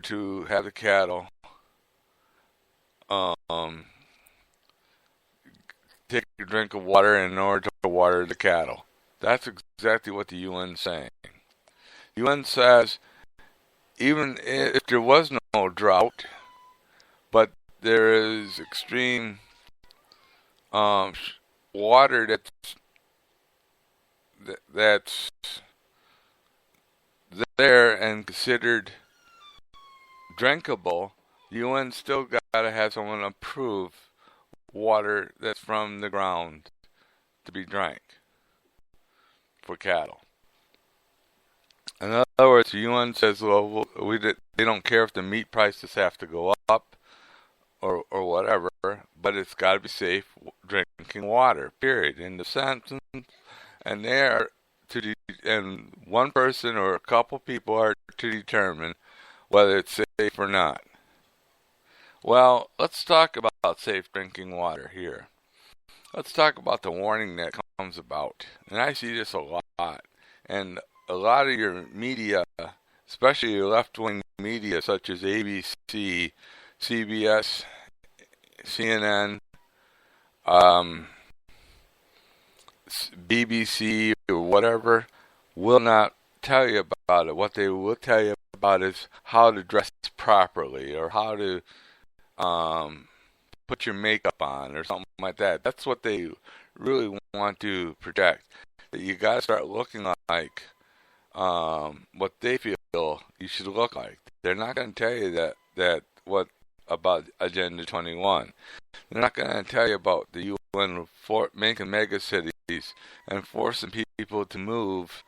to have the cattle take a drink of water in order to water the cattle. That's exactly what the UN is saying. The UN says even if there was no drought, but there is extreme water that's there and considered drinkable, the UN still got to have someone approve water that's from the ground to be drank for cattle. In other words, the UN says, well, they don't care if the meat prices have to go up or whatever, but it's got to be safe drinking water, period, in the sentence. And and one person or a couple people are to determine whether it's safe or not. Well, let's talk about safe drinking water here. Let's talk about the warning that comes about. And I see this a lot. And a lot of your media, especially your left-wing media, such as ABC, CBS, CNN, BBC, or whatever, will not tell you about it. What they will tell you about is how to dress properly or how to put your makeup on or something like that. That's what they really want to protect. That you got to start looking like what they feel you should look like. They're not going to tell you that what about Agenda 21. They're not going to tell you about the UN making mega cities and forcing people to move,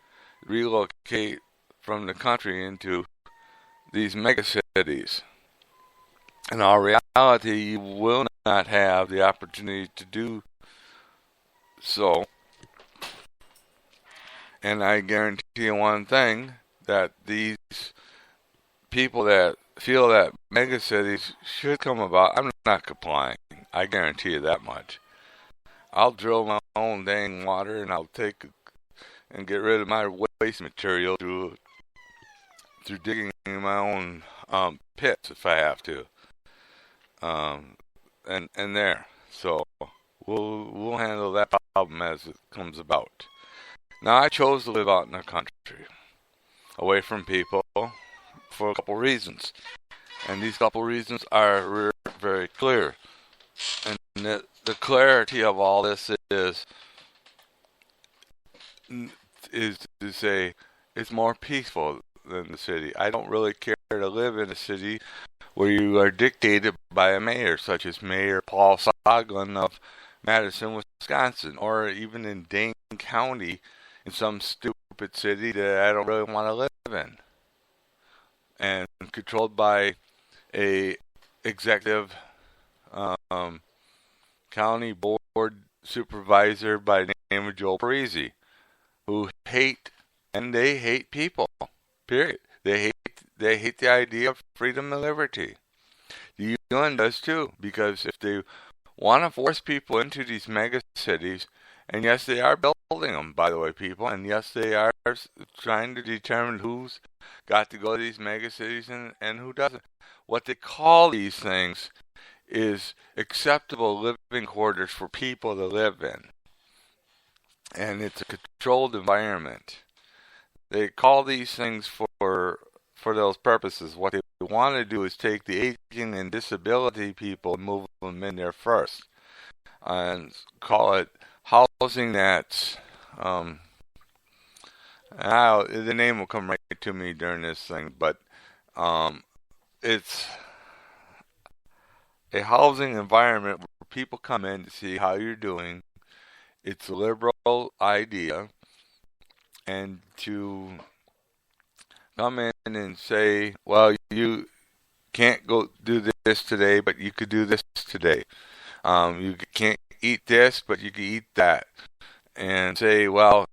relocate from the country into these mega cities. In all reality, you will not have the opportunity to do so. And I guarantee you one thing, that these people that feel that megacities should come about, I'm not complying. I guarantee you that much. I'll drill my own dang water, and I'll take and get rid of my waste material through digging in my own pits if I have to. And there. So we'll handle that problem as it comes about. Now, I chose to live out in the country, away from people, for a couple reasons. And these couple reasons are very clear. And the clarity of all this is to say it's more peaceful than the city. I don't really care to live in a city where you are dictated by a mayor, such as Mayor Paul Soglin of Madison, Wisconsin, or even in Dane County, in some stupid city that I don't really want to live in, and controlled by a executive county board supervisor by the name of Joe Parisi, who hate people. Period. They hate the idea of freedom and liberty. The UN does too, because if they want to force people into these mega cities, and yes, they are building them, by the way, people, and yes, they are trying to determine who's got to go to these mega cities and who doesn't. What they call these things is acceptable living quarters for people to live in. And it's a controlled environment. They call these things for those purposes. What they want to do is take the aging and disability people and move them in there first. And call it housing that's the name will come right to me during this thing, but it's a housing environment where people come in to see how you're doing. It's a liberal idea, and to come in and say, well, you can't go do this today, but you could do this today. You can't eat this, but you can eat that. And say, well,